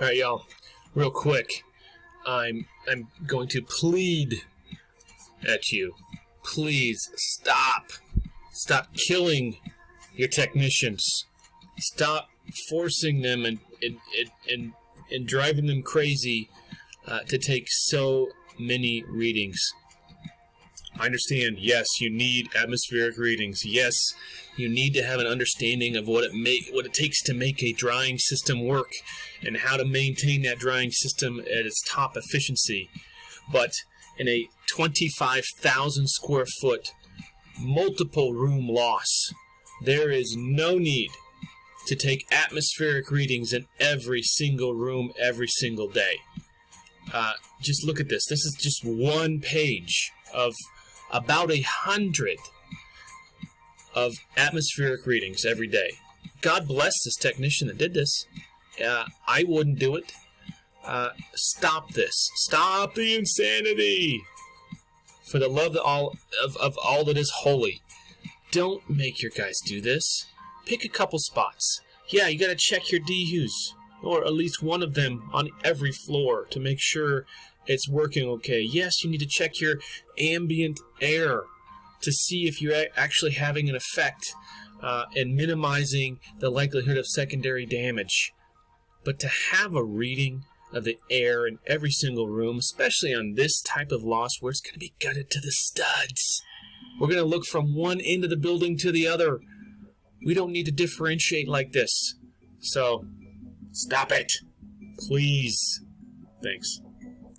All right, y'all. Real quick, I'm going to plead at you. Please stop. Stop killing your technicians. Stop forcing them and driving them crazy to take so many readings. I understand, yes, you need atmospheric readings. Yes, you need to have an understanding of what it takes to make a drying system work and how to maintain that drying system at its top efficiency. But in a 25,000 square foot multiple room loss, there is no need to take atmospheric readings in every single room every single day. Just look at this. This is just one page of about 100 of atmospheric readings every day. God bless this technician that did this. I wouldn't do it. Stop this. Stop the insanity. For the love of all that is holy. Don't make your guys do this. Pick a couple spots. Yeah, you gotta check your DUs, or at least one of them on every floor to make sure it's working okay. Yes, you need to check your ambient air to see if you're actually having an effect and minimizing the likelihood of secondary damage. But to have a reading of the air in every single room, especially on this type of loss where it's going to be gutted to the studs. We're going to look from one end of the building to the other. We don't need to differentiate like this. So, stop it. Please. Thanks.